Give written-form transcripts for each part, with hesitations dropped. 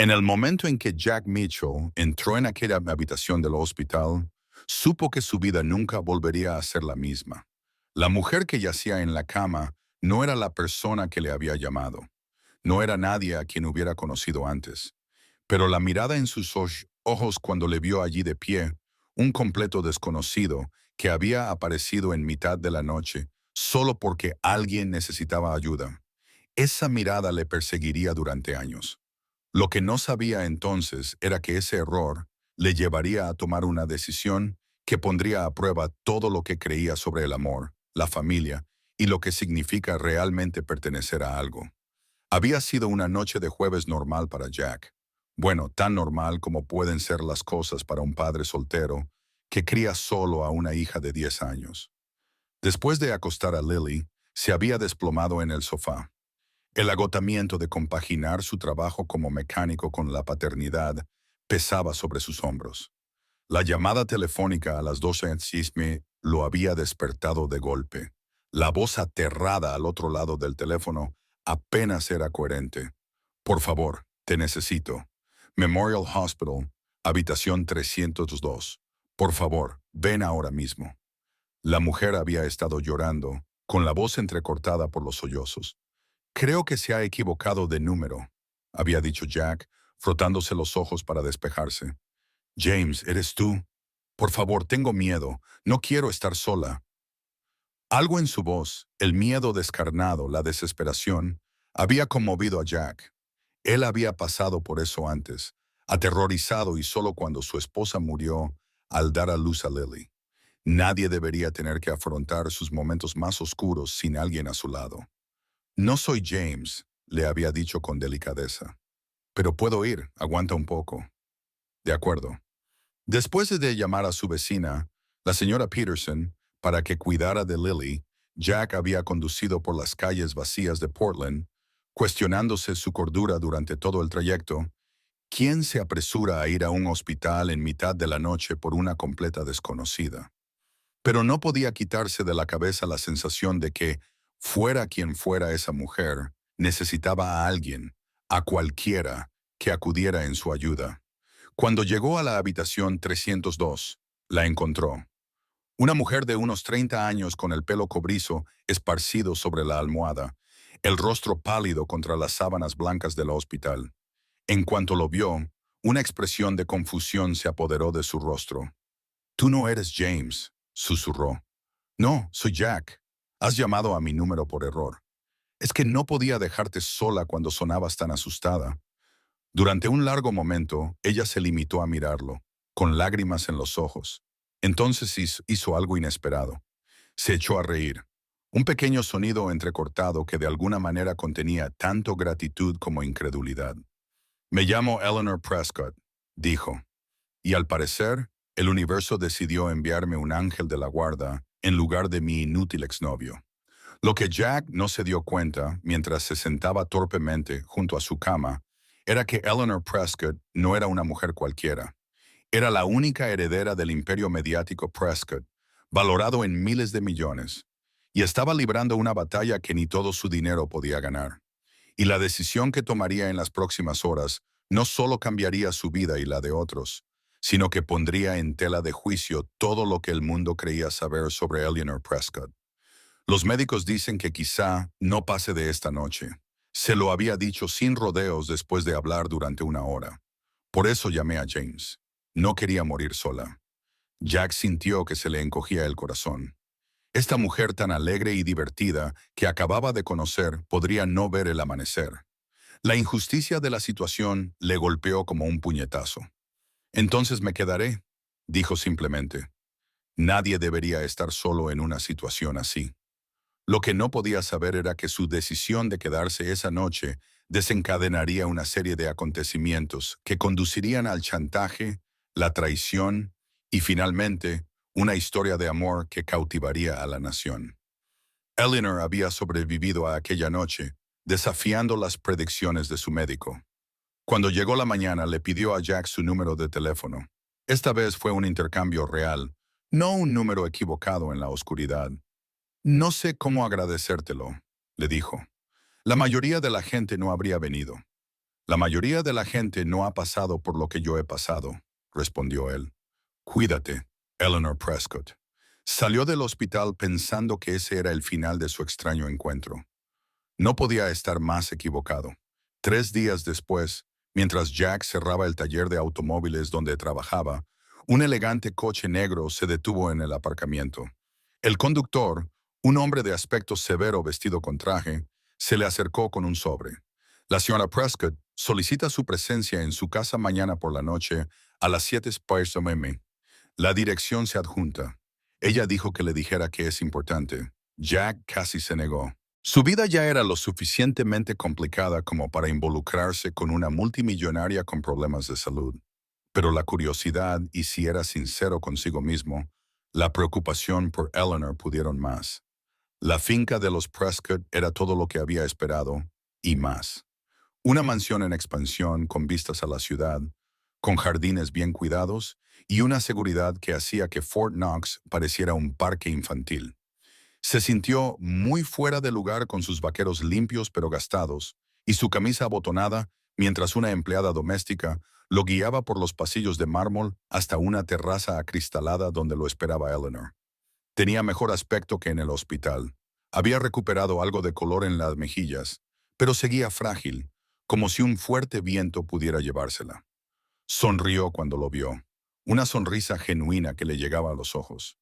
En el momento en que Jack Mitchell entró en aquella habitación del hospital, supo que su vida nunca volvería a ser la misma. La mujer que yacía en la cama no era la persona que le había llamado. No era nadie a quien hubiera conocido antes. Pero la mirada en sus ojos cuando le vio allí de pie, un completo desconocido que había aparecido en mitad de la noche solo porque alguien necesitaba ayuda. Esa mirada le perseguiría durante años. Lo que no sabía entonces era que ese error le llevaría a tomar una decisión que pondría a prueba todo lo que creía sobre el amor, la familia y lo que significa realmente pertenecer a algo. Había sido una noche de jueves normal para Jack. Bueno, tan normal como pueden ser las cosas para un padre soltero que cría solo a una hija de 10 años. Después de acostar a Lily, se había desplomado en el sofá. El agotamiento de compaginar su trabajo como mecánico con la paternidad pesaba sobre sus hombros. La llamada telefónica a las 12 en cisne lo había despertado de golpe. La voz aterrada al otro lado del teléfono apenas era coherente. Por favor, te necesito. Memorial Hospital, habitación 302. Por favor, ven ahora mismo. La mujer había estado llorando, con la voz entrecortada por los sollozos. Creo que se ha equivocado de número, había dicho Jack, frotándose los ojos para despejarse. James, ¿eres tú? Por favor, tengo miedo. No quiero estar sola. Algo en su voz, el miedo descarnado, la desesperación, había conmovido a Jack. Él había pasado por eso antes, aterrorizado y solo cuando su esposa murió al dar a luz a Lily. Nadie debería tener que afrontar sus momentos más oscuros sin alguien a su lado. No soy James, le había dicho con delicadeza. Pero puedo ir, aguanta un poco. De acuerdo. Después de llamar a su vecina, la señora Peterson, para que cuidara de Lily, Jack había conducido por las calles vacías de Portland, cuestionándose su cordura durante todo el trayecto. ¿Quién se apresura a ir a un hospital en mitad de la noche por una completa desconocida? Pero no podía quitarse de la cabeza la sensación de que, fuera quien fuera esa mujer, necesitaba a alguien, a cualquiera, que acudiera en su ayuda. Cuando llegó a la habitación 302, la encontró. Una mujer de unos 30 años con el pelo cobrizo esparcido sobre la almohada, el rostro pálido contra las sábanas blancas del hospital. En cuanto lo vio, una expresión de confusión se apoderó de su rostro. «Tú no eres James», susurró. «No, soy Jack. Has llamado a mi número por error. Es que no podía dejarte sola cuando sonabas tan asustada». Durante un largo momento, ella se limitó a mirarlo, con lágrimas en los ojos. Entonces hizo algo inesperado. Se echó a reír. Un pequeño sonido entrecortado que de alguna manera contenía tanto gratitud como incredulidad. «Me llamo Eleanor Prescott», dijo. «Y al parecer, el universo decidió enviarme un ángel de la guarda en lugar de mi inútil exnovio». Lo que Jack no se dio cuenta mientras se sentaba torpemente junto a su cama era que Eleanor Prescott no era una mujer cualquiera. Era la única heredera del imperio mediático Prescott, valorado en miles de millones, y estaba librando una batalla que ni todo su dinero podía ganar. Y la decisión que tomaría en las próximas horas no solo cambiaría su vida y la de otros, sino que pondría en tela de juicio todo lo que el mundo creía saber sobre Eleanor Prescott. Los médicos dicen que quizá no pase de esta noche. Se lo había dicho sin rodeos después de hablar durante una hora. Por eso llamé a James. No quería morir sola. Jack sintió que se le encogía el corazón. Esta mujer tan alegre y divertida que acababa de conocer podría no ver el amanecer. La injusticia de la situación le golpeó como un puñetazo. «Entonces me quedaré», dijo simplemente. Nadie debería estar solo en una situación así. Lo que no podía saber era que su decisión de quedarse esa noche desencadenaría una serie de acontecimientos que conducirían al chantaje, la traición y, finalmente, una historia de amor que cautivaría a la nación. Eleanor había sobrevivido a aquella noche, desafiando las predicciones de su médico. Cuando llegó la mañana, le pidió a Jack su número de teléfono. Esta vez fue un intercambio real, no un número equivocado en la oscuridad. «No sé cómo agradecértelo», le dijo. «La mayoría de la gente no habría venido. La mayoría de la gente no ha pasado por lo que yo he pasado, respondió él. Cuídate, Eleanor Prescott. Salió del hospital pensando que ese era el final de su extraño encuentro. No podía estar más equivocado. 3 días después, mientras Jack cerraba el taller de automóviles donde trabajaba, un elegante coche negro se detuvo en el aparcamiento. El conductor, un hombre de aspecto severo vestido con traje, se le acercó con un sobre. La señora Prescott solicita su presencia en su casa mañana por la noche a las 7 p.m. La dirección se adjunta. Ella dijo que le dijera que es importante. Jack casi se negó. Su vida ya era lo suficientemente complicada como para involucrarse con una multimillonaria con problemas de salud. Pero la curiosidad y si era sincero consigo mismo, la preocupación por Eleanor pudieron más. La finca de los Prescott era todo lo que había esperado y más. Una mansión en expansión con vistas a la ciudad, con jardines bien cuidados y una seguridad que hacía que Fort Knox pareciera un parque infantil. Se sintió muy fuera de lugar con sus vaqueros limpios pero gastados y su camisa abotonada mientras una empleada doméstica lo guiaba por los pasillos de mármol hasta una terraza acristalada donde lo esperaba Eleanor. Tenía mejor aspecto que en el hospital. Había recuperado algo de color en las mejillas, pero seguía frágil, como si un fuerte viento pudiera llevársela. Sonrió cuando lo vio, una sonrisa genuina que le llegaba a los ojos.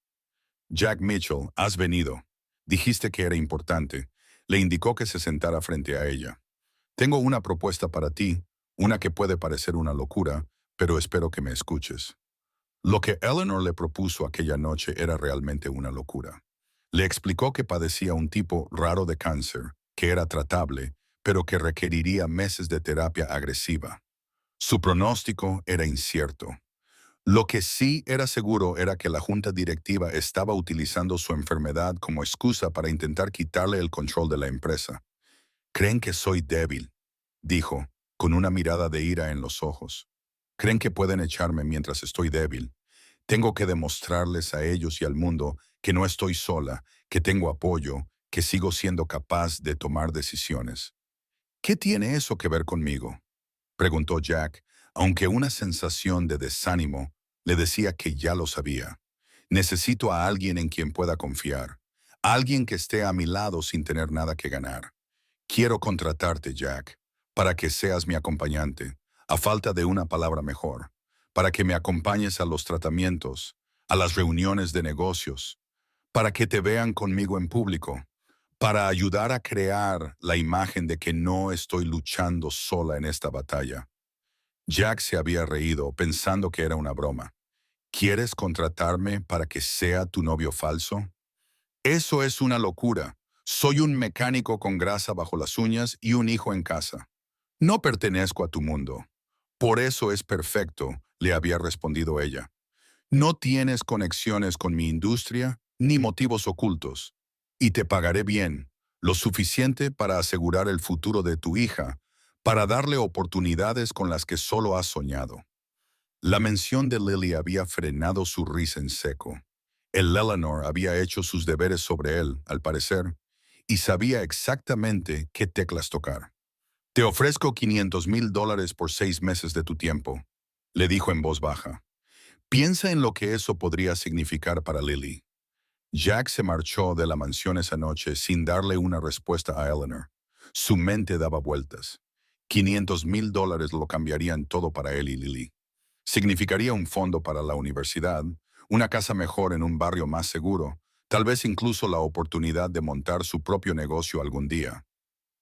Jack Mitchell, has venido. Dijiste que era importante. Le indicó que se sentara frente a ella. Tengo una propuesta para ti, una que puede parecer una locura, pero espero que me escuches. Lo que Eleanor le propuso aquella noche era realmente una locura. Le explicó que padecía un tipo raro de cáncer, que era tratable, pero que requeriría meses de terapia agresiva. Su pronóstico era incierto. Lo que sí era seguro era que la junta directiva estaba utilizando su enfermedad como excusa para intentar quitarle el control de la empresa. Creen que soy débil, dijo, con una mirada de ira en los ojos. Creen que pueden echarme mientras estoy débil. Tengo que demostrarles a ellos y al mundo que no estoy sola, que tengo apoyo, que sigo siendo capaz de tomar decisiones. ¿Qué tiene eso que ver conmigo?, preguntó Jack, aunque una sensación de desánimo le decía que ya lo sabía. Necesito a alguien en quien pueda confiar, alguien que esté a mi lado sin tener nada que ganar. Quiero contratarte, Jack, para que seas mi acompañante, a falta de una palabra mejor, para que me acompañes a los tratamientos, a las reuniones de negocios, para que te vean conmigo en público, para ayudar a crear la imagen de que no estoy luchando sola en esta batalla. Jack se había reído, pensando que era una broma. ¿Quieres contratarme para que sea tu novio falso? Eso es una locura. Soy un mecánico con grasa bajo las uñas y un hijo en casa. No pertenezco a tu mundo. Por eso es perfecto, le había respondido ella. No tienes conexiones con mi industria ni motivos ocultos. Y te pagaré bien, lo suficiente para asegurar el futuro de tu hija, para darle oportunidades con las que solo has soñado. La mención de Lily había frenado su risa en seco. El Eleanor había hecho sus deberes sobre él, al parecer, y sabía exactamente qué teclas tocar. Te ofrezco $500,000 por 6 meses de tu tiempo, le dijo en voz baja. Piensa en lo que eso podría significar para Lily. Jack se marchó de la mansión esa noche sin darle una respuesta a Eleanor. Su mente daba vueltas. $500,000 lo cambiarían todo para él y Lily. Significaría un fondo para la universidad, una casa mejor en un barrio más seguro, tal vez incluso la oportunidad de montar su propio negocio algún día.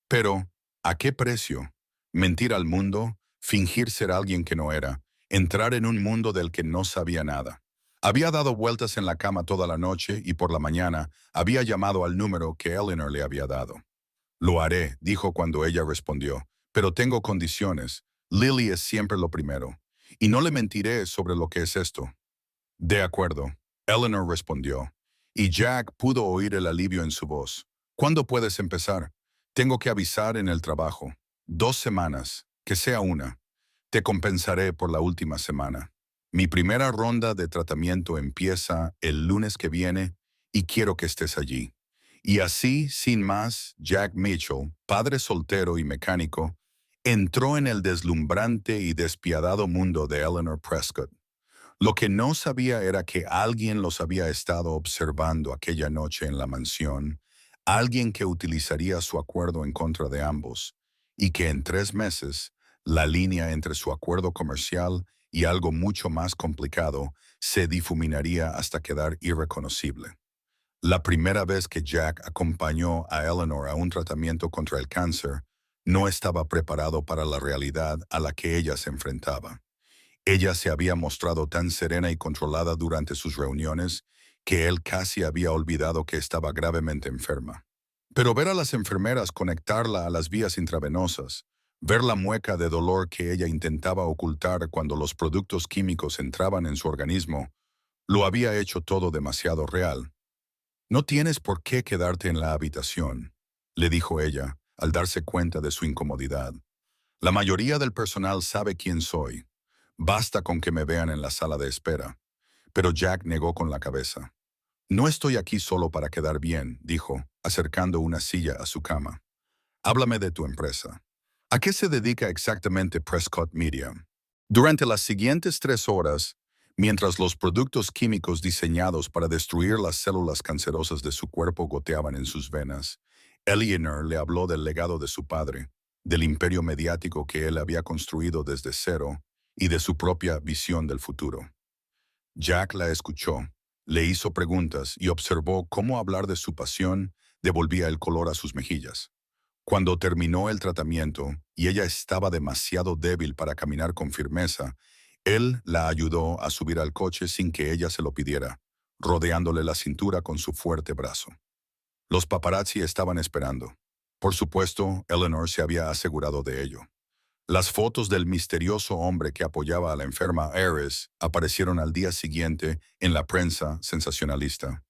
Pero, ¿a qué precio? Mentir al mundo, fingir ser alguien que no era, entrar en un mundo del que no sabía nada. Había dado vueltas en la cama toda la noche y por la mañana había llamado al número que Eleanor le había dado. Lo haré, dijo cuando ella respondió, pero tengo condiciones. Lily es siempre lo primero. Y no le mentiré sobre lo que es esto. De acuerdo, Eleanor respondió, y Jack pudo oír el alivio en su voz. ¿Cuándo puedes empezar? Tengo que avisar en el trabajo. 2 semanas, que sea una. Te compensaré por la última semana. Mi primera ronda de tratamiento empieza el lunes que viene y quiero que estés allí. Y así, sin más, Jack Mitchell, padre soltero y mecánico, entró en el deslumbrante y despiadado mundo de Eleanor Prescott. Lo que no sabía era que alguien los había estado observando aquella noche en la mansión, alguien que utilizaría su acuerdo en contra de ambos, y que en 3 meses, la línea entre su acuerdo comercial y algo mucho más complicado se difuminaría hasta quedar irreconocible. La primera vez que Jack acompañó a Eleanor a un tratamiento contra el cáncer, no estaba preparado para la realidad a la que ella se enfrentaba. Ella se había mostrado tan serena y controlada durante sus reuniones que él casi había olvidado que estaba gravemente enferma. Pero ver a las enfermeras conectarla a las vías intravenosas, ver la mueca de dolor que ella intentaba ocultar cuando los productos químicos entraban en su organismo, lo había hecho todo demasiado real. «No tienes por qué quedarte en la habitación», le dijo ella, al darse cuenta de su incomodidad. «La mayoría del personal sabe quién soy. Basta con que me vean en la sala de espera». Pero Jack negó con la cabeza. «No estoy aquí solo para quedar bien», dijo, acercando una silla a su cama. «Háblame de tu empresa. ¿A qué se dedica exactamente Prescott Media?» Durante las siguientes 3 horas, mientras los productos químicos diseñados para destruir las células cancerosas de su cuerpo goteaban en sus venas, Eleanor le habló del legado de su padre, del imperio mediático que él había construido desde cero y de su propia visión del futuro. Jack la escuchó, le hizo preguntas y observó cómo hablar de su pasión devolvía el color a sus mejillas. Cuando terminó el tratamiento y ella estaba demasiado débil para caminar con firmeza, él la ayudó a subir al coche sin que ella se lo pidiera, rodeándole la cintura con su fuerte brazo. Los paparazzi estaban esperando. Por supuesto, Eleanor se había asegurado de ello. Las fotos del misterioso hombre que apoyaba a la enferma Ares aparecieron al día siguiente en la prensa sensacionalista.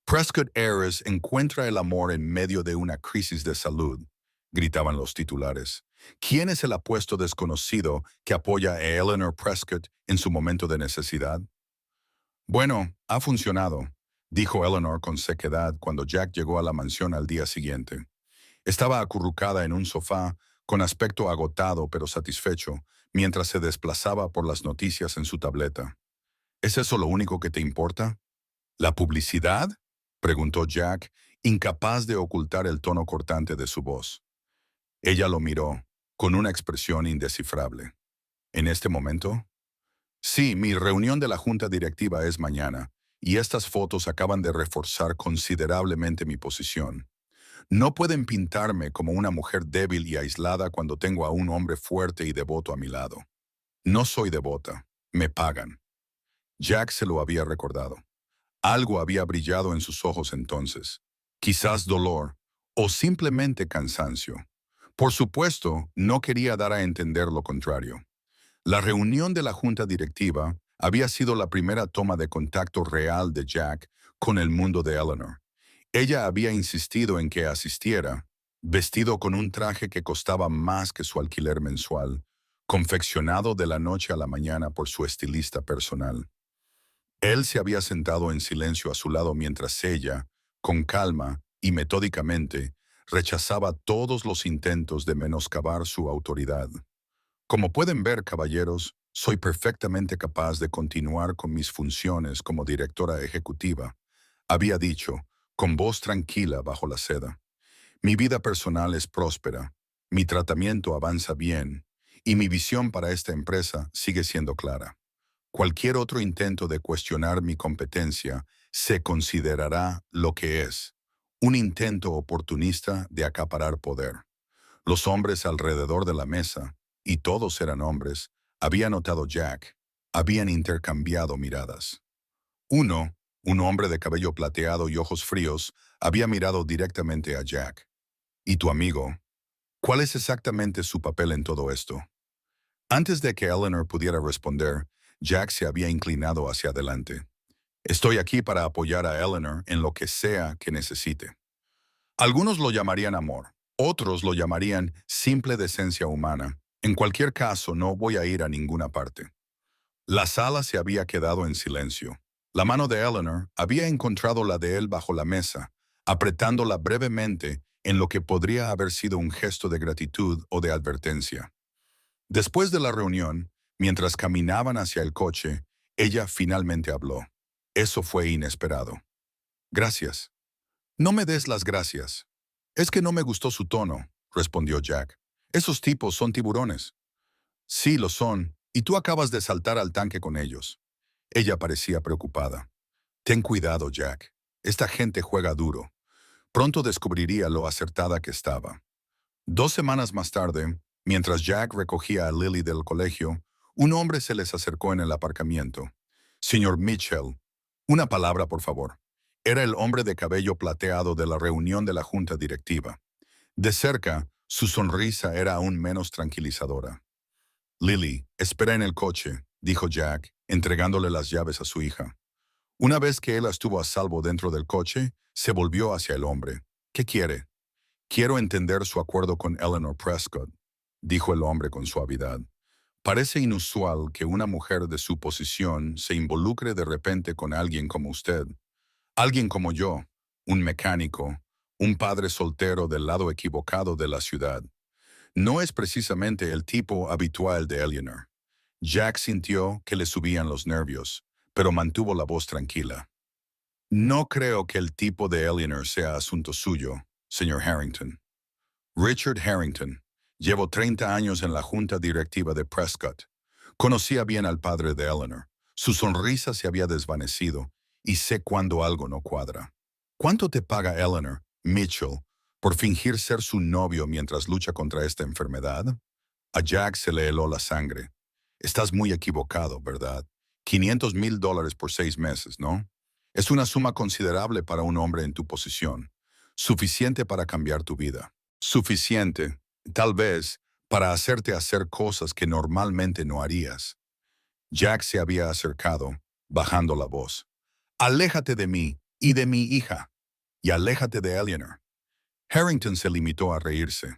«Prescott Ares encuentra el amor en medio de una crisis de salud», gritaban los titulares. «¿Quién es el apuesto desconocido que apoya a Eleanor Prescott en su momento de necesidad?» «Bueno, ha funcionado», dijo Eleanor con sequedad cuando Jack llegó a la mansión al día siguiente. Estaba acurrucada en un sofá, con aspecto agotado pero satisfecho, mientras se desplazaba por las noticias en su tableta. «¿Es eso lo único que te importa?» «¿La publicidad?», preguntó Jack, incapaz de ocultar el tono cortante de su voz. Ella lo miró, con una expresión indescifrable. «¿En este momento?» «Sí, mi reunión de la junta directiva es mañana, y estas fotos acaban de reforzar considerablemente mi posición. No pueden pintarme como una mujer débil y aislada cuando tengo a un hombre fuerte y devoto a mi lado. No soy devota, me pagan». Jack se lo había recordado. Algo había brillado en sus ojos entonces. Quizás dolor, o simplemente cansancio. Por supuesto, no quería dar a entender lo contrario. La reunión de la junta directiva había sido la primera toma de contacto real de Jack con el mundo de Eleanor. Ella había insistido en que asistiera, vestido con un traje que costaba más que su alquiler mensual, confeccionado de la noche a la mañana por su estilista personal. Él se había sentado en silencio a su lado mientras ella, con calma y metódicamente, rechazaba todos los intentos de menoscabar su autoridad. «Como pueden ver, caballeros, soy perfectamente capaz de continuar con mis funciones como directora ejecutiva», había dicho, con voz tranquila bajo la seda. «Mi vida personal es próspera, mi tratamiento avanza bien, y mi visión para esta empresa sigue siendo clara. Cualquier otro intento de cuestionar mi competencia se considerará lo que es, un intento oportunista de acaparar poder». Los hombres alrededor de la mesa, y todos eran hombres, había notado Jack, habían intercambiado miradas. Uno, un hombre de cabello plateado y ojos fríos, había mirado directamente a Jack. «¿Y tu amigo? ¿Cuál es exactamente su papel en todo esto?» Antes de que Eleanor pudiera responder, Jack se había inclinado hacia adelante. «Estoy aquí para apoyar a Eleanor en lo que sea que necesite. Algunos lo llamarían amor, otros lo llamarían simple decencia humana. En cualquier caso, no voy a ir a ninguna parte». La sala se había quedado en silencio. La mano de Eleanor había encontrado la de él bajo la mesa, apretándola brevemente en lo que podría haber sido un gesto de gratitud o de advertencia. Después de la reunión, mientras caminaban hacia el coche, ella finalmente habló. Eso fue inesperado. Gracias. No me des las gracias. Es que no me gustó su tono, respondió Jack. Esos tipos son tiburones. Sí, lo son, y tú acabas de saltar al tanque con ellos. Ella parecía preocupada. Ten cuidado, Jack. Esta gente juega duro. Pronto descubriría lo acertada que estaba. 2 semanas más tarde, mientras Jack recogía a Lily del colegio, un hombre se les acercó en el aparcamiento. Señor Mitchell, una palabra, por favor. Era el hombre de cabello plateado de la reunión de la junta directiva. De cerca, su sonrisa era aún menos tranquilizadora. Lily, espera en el coche, dijo Jack, entregándole las llaves a su hija. Una vez que él estuvo a salvo dentro del coche, se volvió hacia el hombre. ¿Qué quiere? Quiero entender su acuerdo con Eleanor Prescott, dijo el hombre con suavidad. Parece inusual que una mujer de su posición se involucre de repente con alguien como usted. Alguien como yo, un mecánico, un padre soltero del lado equivocado de la ciudad. No es precisamente el tipo habitual de Eleanor. Jack sintió que le subían los nervios, pero mantuvo la voz tranquila. No creo que el tipo de Eleanor sea asunto suyo, señor Harrington. Richard Harrington. Llevo 30 años en la junta directiva de Prescott. Conocía bien al padre de Eleanor. Su sonrisa se había desvanecido y sé cuando algo no cuadra. ¿Cuánto te paga Eleanor, Mitchell, por fingir ser su novio mientras lucha contra esta enfermedad? A Jack se le heló la sangre. Estás muy equivocado, ¿verdad? $500,000 por 6 meses, ¿no? Es una suma considerable para un hombre en tu posición. Suficiente para cambiar tu vida. Suficiente, tal vez, para hacerte hacer cosas que normalmente no harías. Jack se había acercado, bajando la voz. Aléjate de mí y de mi hija. Y aléjate de Eleanor. Harrington se limitó a reírse.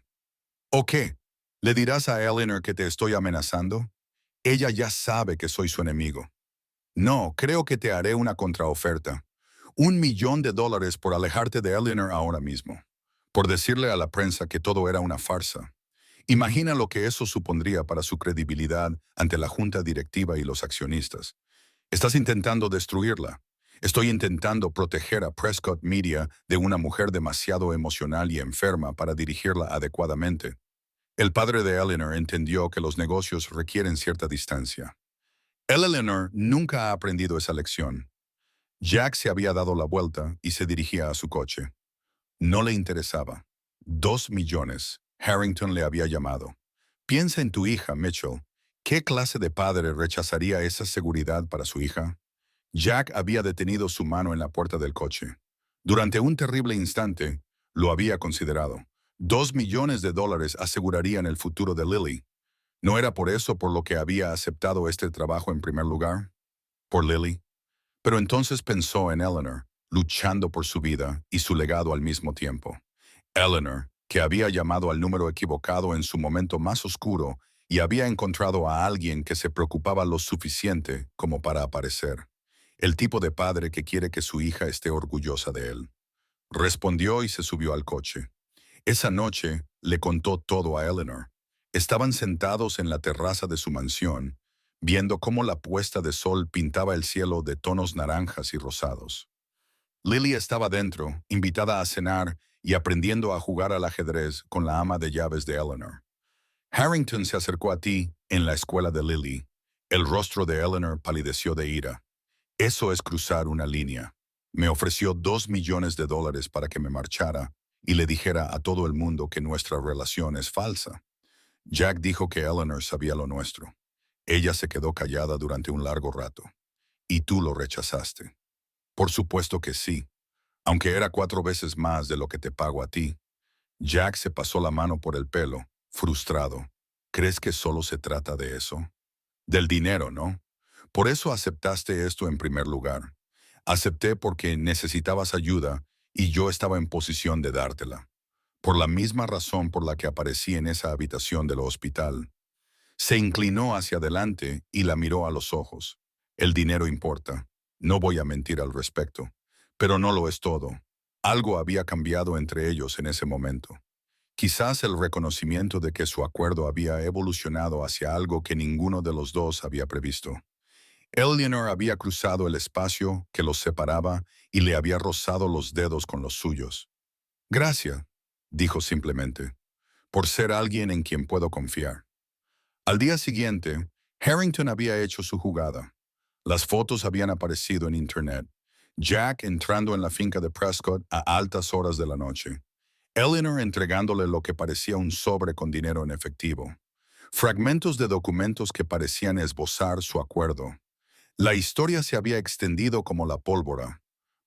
¿O qué? ¿Le dirás a Eleanor que te estoy amenazando? Ella ya sabe que soy su enemigo. No, creo que te haré una contraoferta. $1,000,000 por alejarte de Eleanor ahora mismo. Por decirle a la prensa que todo era una farsa. Imagina lo que eso supondría para su credibilidad ante la junta directiva y los accionistas. Estás intentando destruirla. Estoy intentando proteger a Prescott Media de una mujer demasiado emocional y enferma para dirigirla adecuadamente. El padre de Eleanor entendió que los negocios requieren cierta distancia. Eleanor nunca ha aprendido esa lección. Jack se había dado la vuelta y se dirigía a su coche. No le interesaba. 2 millones. Harrington le había llamado. Piensa en tu hija, Mitchell. ¿Qué clase de padre rechazaría esa seguridad para su hija? Jack había detenido su mano en la puerta del coche. Durante un terrible instante, lo había considerado. $2 millones asegurarían el futuro de Lily. ¿No era por eso por lo que había aceptado este trabajo en primer lugar? ¿Por Lily? Pero entonces pensó en Eleanor, luchando por su vida y su legado al mismo tiempo. Eleanor, que había llamado al número equivocado en su momento más oscuro y había encontrado a alguien que se preocupaba lo suficiente como para aparecer. El tipo de padre que quiere que su hija esté orgullosa de él. Respondió y se subió al coche. Esa noche le contó todo a Eleanor. Estaban sentados en la terraza de su mansión, viendo cómo la puesta de sol pintaba el cielo de tonos naranjas y rosados. Lily estaba dentro, invitada a cenar y aprendiendo a jugar al ajedrez con la ama de llaves de Eleanor. Harrington se acercó a ti en la escuela de Lily. El rostro de Eleanor palideció de ira. Eso es cruzar una línea. Me ofreció $2 millones para que me marchara y le dijera a todo el mundo que nuestra relación es falsa. Jack dijo que Eleanor sabía lo nuestro. Ella se quedó callada durante un largo rato. Y tú lo rechazaste. Por supuesto que sí, aunque era 4 veces más de lo que te pago a ti. Jack se pasó la mano por el pelo, frustrado. ¿Crees que solo se trata de eso? Del dinero, ¿no? Por eso aceptaste esto en primer lugar. Acepté porque necesitabas ayuda y yo estaba en posición de dártela. Por la misma razón por la que aparecí en esa habitación del hospital. Se inclinó hacia adelante y la miró a los ojos. El dinero importa. No voy a mentir al respecto. Pero no lo es todo. Algo había cambiado entre ellos en ese momento. Quizás el reconocimiento de que su acuerdo había evolucionado hacia algo que ninguno de los dos había previsto. Eleanor había cruzado el espacio que los separaba y le había rozado los dedos con los suyos. Gracias, dijo simplemente, por ser alguien en quien puedo confiar. Al día siguiente, Harrington había hecho su jugada. Las fotos habían aparecido en Internet. Jack entrando en la finca de Prescott a altas horas de la noche. Eleanor entregándole lo que parecía un sobre con dinero en efectivo. Fragmentos de documentos que parecían esbozar su acuerdo. La historia se había extendido como la pólvora.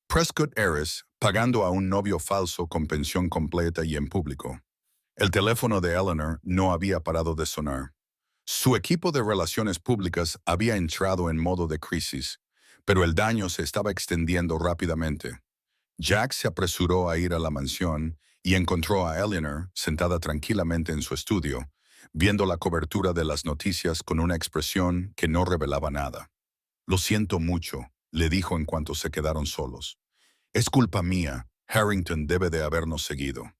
Prescott heiress pagando a un novio falso con pensión completa y en público. El teléfono de Eleanor no había parado de sonar. Su equipo de relaciones públicas había entrado en modo de crisis, pero el daño se estaba extendiendo rápidamente. Jack se apresuró a ir a la mansión y encontró a Eleanor sentada tranquilamente en su estudio, viendo la cobertura de las noticias con una expresión que no revelaba nada. Lo siento mucho, le dijo en cuanto se quedaron solos. Es culpa mía, Harrington debe de habernos seguido.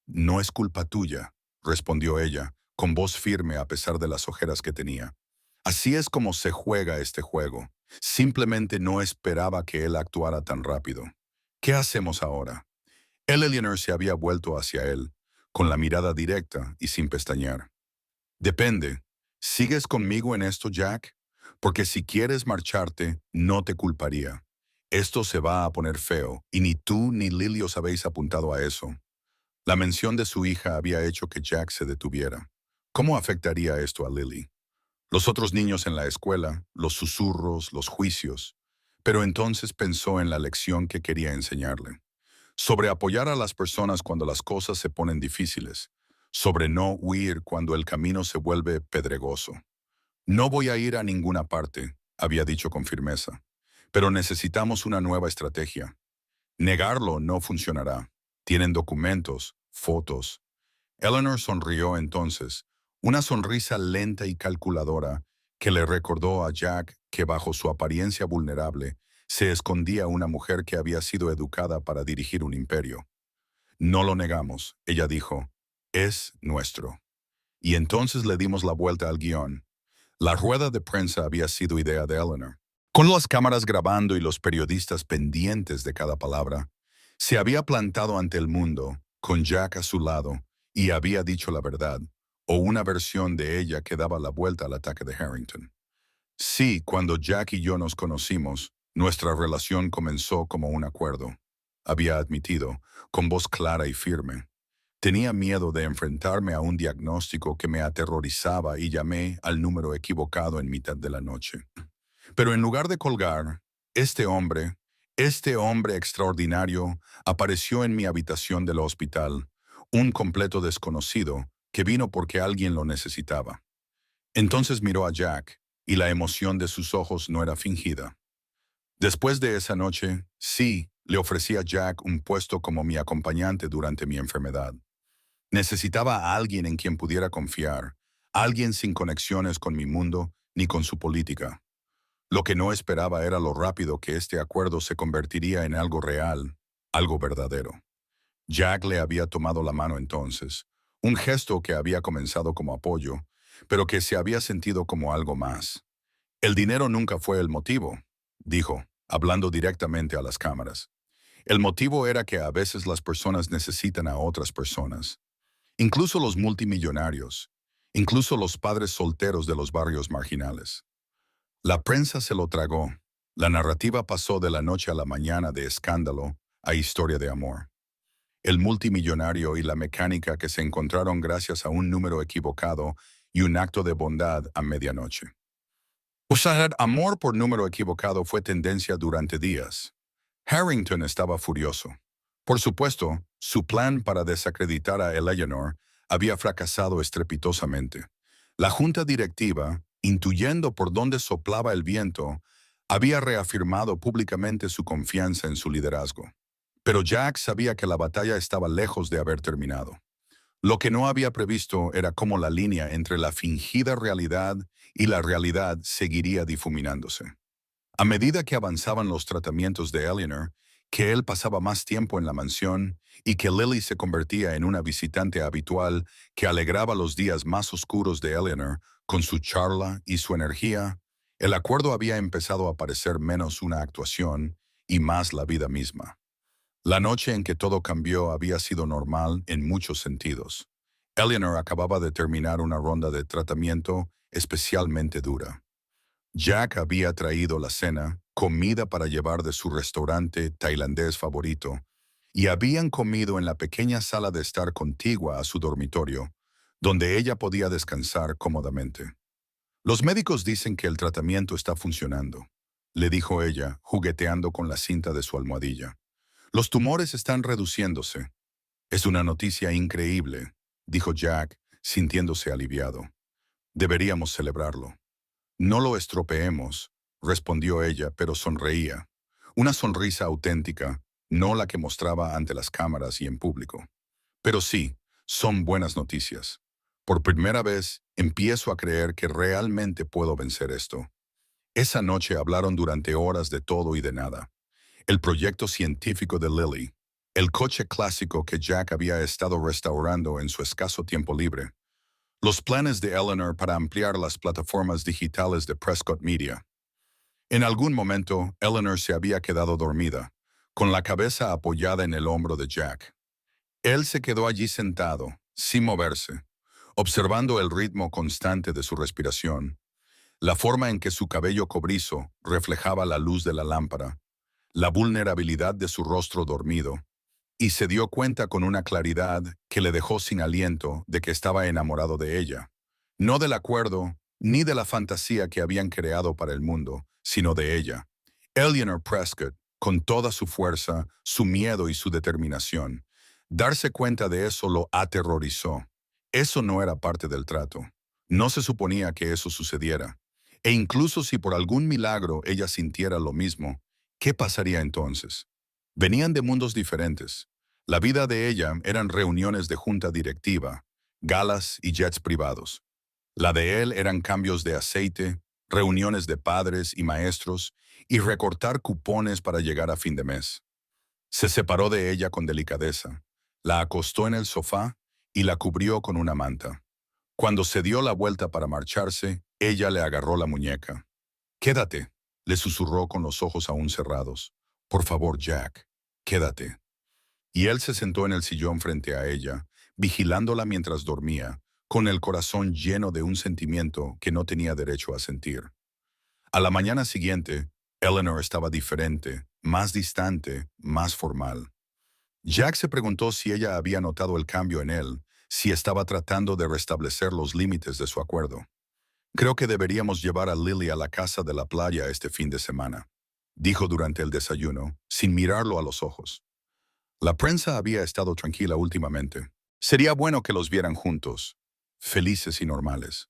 No es culpa tuya, respondió ella, con voz firme a pesar de las ojeras que tenía. Así es como se juega este juego. Simplemente no esperaba que él actuara tan rápido. ¿Qué hacemos ahora? Eleanor se había vuelto hacia él, con la mirada directa y sin pestañear. Depende. ¿Sigues conmigo en esto, Jack? Porque si quieres marcharte, no te culparía. Esto se va a poner feo, y ni tú ni Lily os habéis apuntado a eso. La mención de su hija había hecho que Jack se detuviera. ¿Cómo afectaría esto a Lily? Los otros niños en la escuela, los susurros, los juicios. Pero entonces pensó en la lección que quería enseñarle. Sobre apoyar a las personas cuando las cosas se ponen difíciles. Sobre no huir cuando el camino se vuelve pedregoso. No voy a ir a ninguna parte, había dicho con firmeza. Pero necesitamos una nueva estrategia. Negarlo no funcionará. Tienen documentos, fotos. Eleanor sonrió entonces, una sonrisa lenta y calculadora que le recordó a Jack que bajo su apariencia vulnerable se escondía una mujer que había sido educada para dirigir un imperio. No lo negamos, ella dijo, es nuestro. Y entonces le dimos la vuelta al guión. La rueda de prensa había sido idea de Eleanor. Con las cámaras grabando y los periodistas pendientes de cada palabra, se había plantado ante el mundo, con Jack a su lado, y había dicho la verdad, o una versión de ella que daba la vuelta al ataque de Harrington. Sí, cuando Jack y yo nos conocimos, nuestra relación comenzó como un acuerdo. Había admitido, con voz clara y firme. Tenía miedo de enfrentarme a un diagnóstico que me aterrorizaba y llamé al número equivocado en mitad de la noche. Pero en lugar de colgar, este hombre extraordinario, apareció en mi habitación del hospital, un completo desconocido que vino porque alguien lo necesitaba. Entonces miró a Jack, y la emoción de sus ojos no era fingida. Después de esa noche, sí, le ofrecí a Jack un puesto como mi acompañante durante mi enfermedad. Necesitaba a alguien en quien pudiera confiar, alguien sin conexiones con mi mundo ni con su política. Lo que no esperaba era lo rápido que este acuerdo se convertiría en algo real, algo verdadero. Jack le había tomado la mano entonces, un gesto que había comenzado como apoyo, pero que se había sentido como algo más. El dinero nunca fue el motivo, dijo, hablando directamente a las cámaras. El motivo era que a veces las personas necesitan a otras personas, incluso los multimillonarios, incluso los padres solteros de los barrios marginales. La prensa se lo tragó. La narrativa pasó de la noche a la mañana de escándalo a historia de amor. El multimillonario y la mecánica que se encontraron gracias a un número equivocado y un acto de bondad a medianoche. Usar amor por número equivocado fue tendencia durante días. Harrington estaba furioso. Por supuesto, su plan para desacreditar a Eleanor había fracasado estrepitosamente. La junta directiva, intuyendo por dónde soplaba el viento, había reafirmado públicamente su confianza en su liderazgo. Pero Jack sabía que la batalla estaba lejos de haber terminado. Lo que no había previsto era cómo la línea entre la fingida realidad y la realidad seguiría difuminándose. A medida que avanzaban los tratamientos de Eleanor, que él pasaba más tiempo en la mansión y que Lily se convertía en una visitante habitual que alegraba los días más oscuros de Eleanor con su charla y su energía, el acuerdo había empezado a parecer menos una actuación y más la vida misma. La noche en que todo cambió había sido normal en muchos sentidos. Eleanor acababa de terminar una ronda de tratamiento especialmente dura. Jack había traído la cena, comida para llevar de su restaurante tailandés favorito, y habían comido en la pequeña sala de estar contigua a su dormitorio, donde ella podía descansar cómodamente. Los médicos dicen que el tratamiento está funcionando, le dijo ella, jugueteando con la cinta de su almohadilla. Los tumores están reduciéndose. Es una noticia increíble, dijo Jack, sintiéndose aliviado. Deberíamos celebrarlo. No lo estropeemos, respondió ella, pero sonreía. Una sonrisa auténtica, no la que mostraba ante las cámaras y en público. Pero sí, son buenas noticias. Por primera vez, empiezo a creer que realmente puedo vencer esto. Esa noche hablaron durante horas de todo y de nada. El proyecto científico de Lily, el coche clásico que Jack había estado restaurando en su escaso tiempo libre, los planes de Eleanor para ampliar las plataformas digitales de Prescott Media. En algún momento, Eleanor se había quedado dormida, con la cabeza apoyada en el hombro de Jack. Él se quedó allí sentado, sin moverse, observando el ritmo constante de su respiración, la forma en que su cabello cobrizo reflejaba la luz de la lámpara, la vulnerabilidad de su rostro dormido, y se dio cuenta con una claridad que le dejó sin aliento de que estaba enamorado de ella, no del acuerdo ni de la fantasía que habían creado para el mundo, sino de ella. Eleanor Prescott, con toda su fuerza, su miedo y su determinación. Darse cuenta de eso lo aterrorizó. Eso no era parte del trato. No se suponía que eso sucediera. E incluso si por algún milagro ella sintiera lo mismo, ¿qué pasaría entonces? Venían de mundos diferentes. La vida de ella eran reuniones de junta directiva, galas y jets privados. La de él eran cambios de aceite, reuniones de padres y maestros y recortar cupones para llegar a fin de mes. Se separó de ella con delicadeza, la acostó en el sofá y la cubrió con una manta. Cuando se dio la vuelta para marcharse, ella le agarró la muñeca. «Quédate», le susurró con los ojos aún cerrados. «Por favor, Jack, quédate». Y él se sentó en el sillón frente a ella, vigilándola mientras dormía, con el corazón lleno de un sentimiento que no tenía derecho a sentir. A la mañana siguiente, Eleanor estaba diferente, más distante, más formal. Jack se preguntó si ella había notado el cambio en él, si estaba tratando de restablecer los límites de su acuerdo. «Creo que deberíamos llevar a Lily a la casa de la playa este fin de semana», dijo durante el desayuno, sin mirarlo a los ojos. La prensa había estado tranquila últimamente. Sería bueno que los vieran juntos, felices y normales.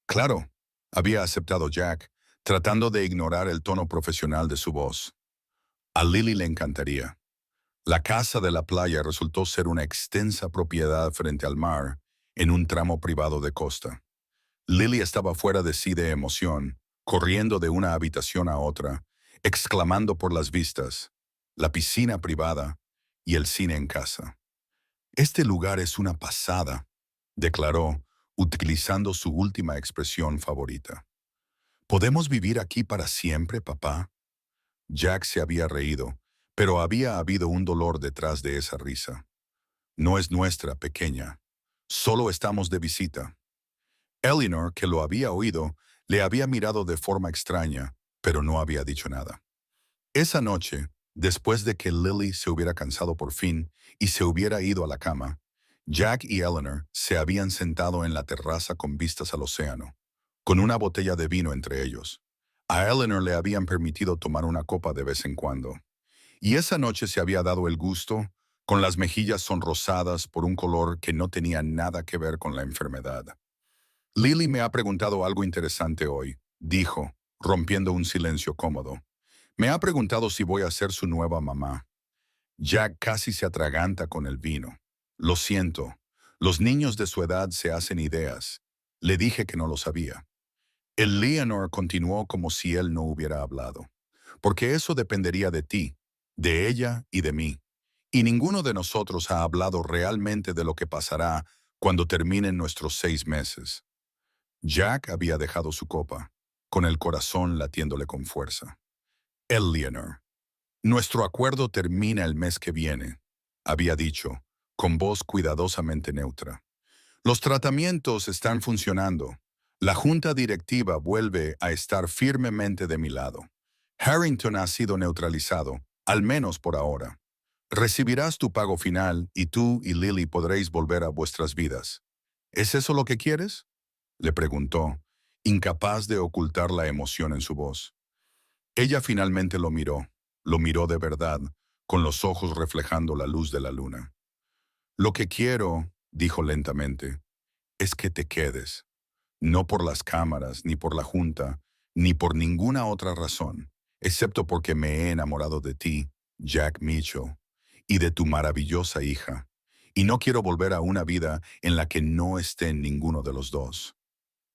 Claro, había aceptado Jack, tratando de ignorar el tono profesional de su voz. A Lily le encantaría. La casa de la playa resultó ser una extensa propiedad frente al mar, en un tramo privado de costa. Lily estaba fuera de sí de emoción, corriendo de una habitación a otra, exclamando por las vistas, la piscina privada y el cine en casa. «Este lugar es una pasada», declaró, utilizando su última expresión favorita. «¿Podemos vivir aquí para siempre, papá?» Jack se había reído, pero había habido un dolor detrás de esa risa. «No es nuestra, pequeña. Solo estamos de visita». Eleanor, que lo había oído, le había mirado de forma extraña, pero no había dicho nada. Esa noche, después de que Lily se hubiera cansado por fin y se hubiera ido a la cama, Jack y Eleanor se habían sentado en la terraza con vistas al océano, con una botella de vino entre ellos. A Eleanor le habían permitido tomar una copa de vez en cuando. Y esa noche se había dado el gusto, con las mejillas sonrosadas por un color que no tenía nada que ver con la enfermedad. «Lily me ha preguntado algo interesante hoy», dijo, rompiendo un silencio cómodo. «Me ha preguntado si voy a ser su nueva mamá». Jack casi se atraganta con el vino. «Lo siento. Los niños de su edad se hacen ideas. Le dije que no lo sabía». Eleanor continuó como si él no hubiera hablado. «Porque eso dependería de ti. de ella y de mí. Y ninguno de nosotros ha hablado realmente de lo que pasará cuando terminen nuestros 6 meses. Jack había dejado su copa, con el corazón latiéndole con fuerza. Eleanor, nuestro acuerdo termina el mes que viene, había dicho, con voz cuidadosamente neutra. Los tratamientos están funcionando. La junta directiva vuelve a estar firmemente de mi lado. Harrington ha sido neutralizado, al menos por ahora. Recibirás tu pago final y tú y Lily podréis volver a vuestras vidas. ¿Es eso lo que quieres?, le preguntó, incapaz de ocultar la emoción en su voz. Ella finalmente lo miró de verdad, con los ojos reflejando la luz de la luna. Lo que quiero, dijo lentamente, es que te quedes, no por las cámaras, ni por la junta, ni por ninguna otra razón, excepto porque me he enamorado de ti, Jack Mitchell, y de tu maravillosa hija, y no quiero volver a una vida en la que no estén ninguno de los dos.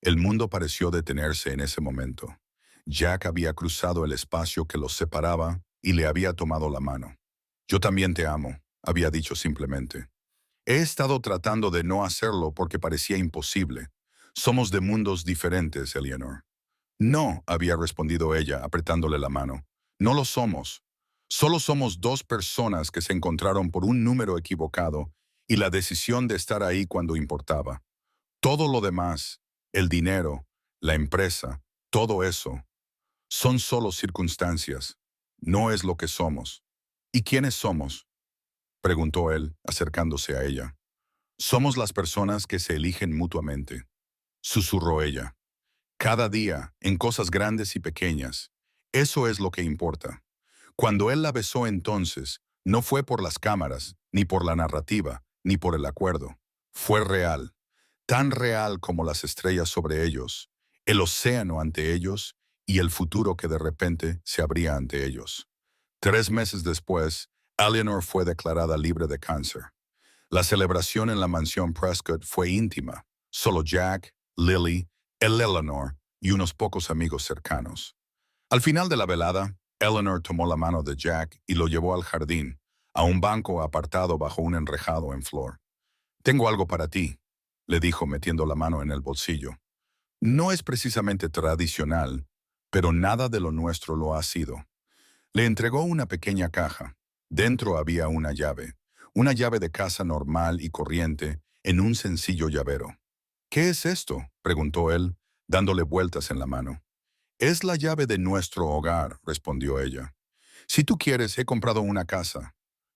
El mundo pareció detenerse en ese momento. Jack había cruzado el espacio que los separaba y le había tomado la mano. Yo también te amo, había dicho simplemente. He estado tratando de no hacerlo porque parecía imposible. Somos de mundos diferentes, Eleanor. No, había respondido ella, apretándole la mano. No lo somos. Solo somos dos personas que se encontraron por un número equivocado y la decisión de estar ahí cuando importaba. Todo lo demás, el dinero, la empresa, todo eso, son solo circunstancias. No es lo que somos. ¿Y quiénes somos?, preguntó él, acercándose a ella. Somos las personas que se eligen mutuamente, susurró ella. Cada día, en cosas grandes y pequeñas. Eso es lo que importa. Cuando él la besó entonces, no fue por las cámaras, ni por la narrativa, ni por el acuerdo. Fue real, tan real como las estrellas sobre ellos, el océano ante ellos y el futuro que de repente se abría ante ellos. 3 meses después, Eleanor fue declarada libre de cáncer. La celebración en la mansión Prescott fue íntima. Solo Jack, Lily, Eleanor y unos pocos amigos cercanos. Al final de la velada, Eleanor tomó la mano de Jack y lo llevó al jardín, a un banco apartado bajo un enrejado en flor. «Tengo algo para ti», le dijo metiendo la mano en el bolsillo. «No es precisamente tradicional, pero nada de lo nuestro lo ha sido». Le entregó una pequeña caja. Dentro había una llave de casa normal y corriente en un sencillo llavero. «¿Qué es esto?», preguntó él, dándole vueltas en la mano. «Es la llave de nuestro hogar», respondió ella. «Si tú quieres, he comprado una casa.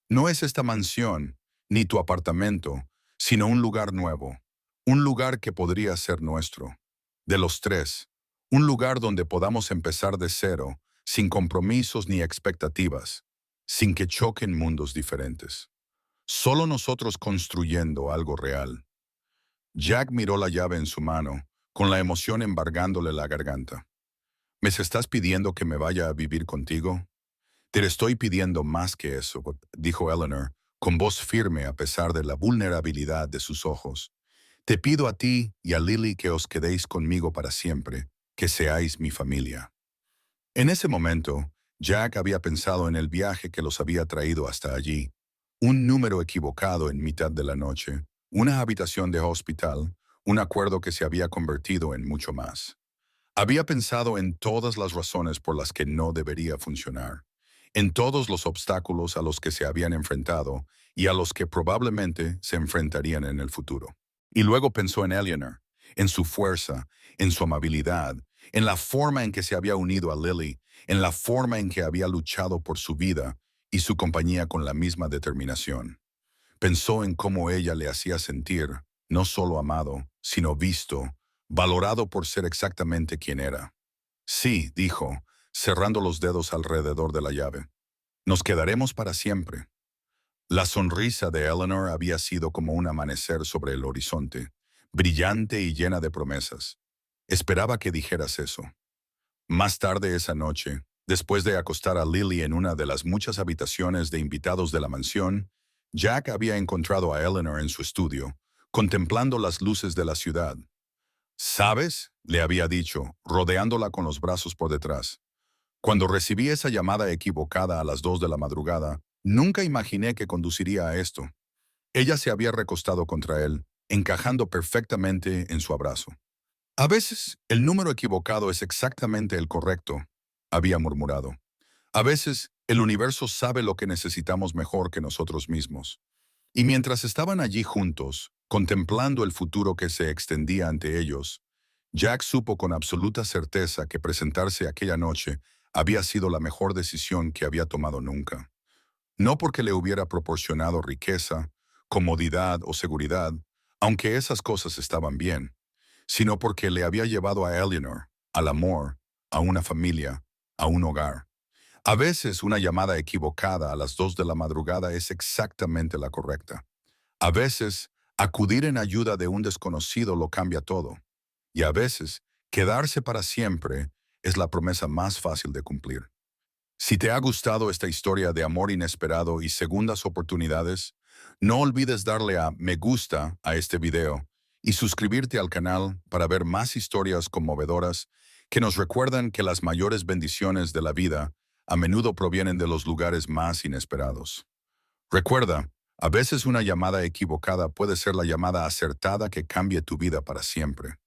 No es esta mansión, ni tu apartamento, sino un lugar nuevo, un lugar que podría ser nuestro, de los tres, un lugar donde podamos empezar de cero, sin compromisos ni expectativas, sin que choquen mundos diferentes. Solo nosotros construyendo algo real». Jack miró la llave en su mano, con la emoción embargándole la garganta. «¿Me estás pidiendo que me vaya a vivir contigo?». «Te estoy pidiendo más que eso», dijo Eleanor, con voz firme a pesar de la vulnerabilidad de sus ojos. «Te pido a ti y a Lily que os quedéis conmigo para siempre, que seáis mi familia». En ese momento, Jack había pensado en el viaje que los había traído hasta allí. Un número equivocado en mitad de la noche, una habitación de hospital, un acuerdo que se había convertido en mucho más. Había pensado en todas las razones por las que no debería funcionar, en todos los obstáculos a los que se habían enfrentado y a los que probablemente se enfrentarían en el futuro. Y luego pensó en Eleanor, en su fuerza, en su amabilidad, en la forma en que se había unido a Lily, en la forma en que había luchado por su vida y su compañía con la misma determinación. Pensó en cómo ella le hacía sentir, no solo amado, sino visto, valorado por ser exactamente quien era. «Sí», dijo, cerrando los dedos alrededor de la llave. «Nos quedaremos para siempre». La sonrisa de Eleanor había sido como un amanecer sobre el horizonte, brillante y llena de promesas. Esperaba que dijeras eso. Más tarde esa noche, después de acostar a Lily en una de las muchas habitaciones de invitados de la mansión, Jack había encontrado a Eleanor en su estudio, contemplando las luces de la ciudad. «¿Sabes?», le había dicho, rodeándola con los brazos por detrás. Cuando recibí esa llamada equivocada a las 2 de la madrugada, nunca imaginé que conduciría a esto. Ella se había recostado contra él, encajando perfectamente en su abrazo. A veces, el número equivocado es exactamente el correcto, había murmurado. A veces, el universo sabe lo que necesitamos mejor que nosotros mismos. Y mientras estaban allí juntos, contemplando el futuro que se extendía ante ellos, Jack supo con absoluta certeza que presentarse aquella noche había sido la mejor decisión que había tomado nunca. No porque le hubiera proporcionado riqueza, comodidad o seguridad, aunque esas cosas estaban bien, sino porque le había llevado a Eleanor, al amor, a una familia, a un hogar. A veces una llamada equivocada a las 2 de la madrugada es exactamente la correcta. A veces, acudir en ayuda de un desconocido lo cambia todo. Y a veces, quedarse para siempre es la promesa más fácil de cumplir. Si te ha gustado esta historia de amor inesperado y segundas oportunidades, no olvides darle a me gusta a este video y suscribirte al canal para ver más historias conmovedoras que nos recuerdan que las mayores bendiciones de la vida a menudo provienen de los lugares más inesperados. Recuerda, a veces una llamada equivocada puede ser la llamada acertada que cambie tu vida para siempre.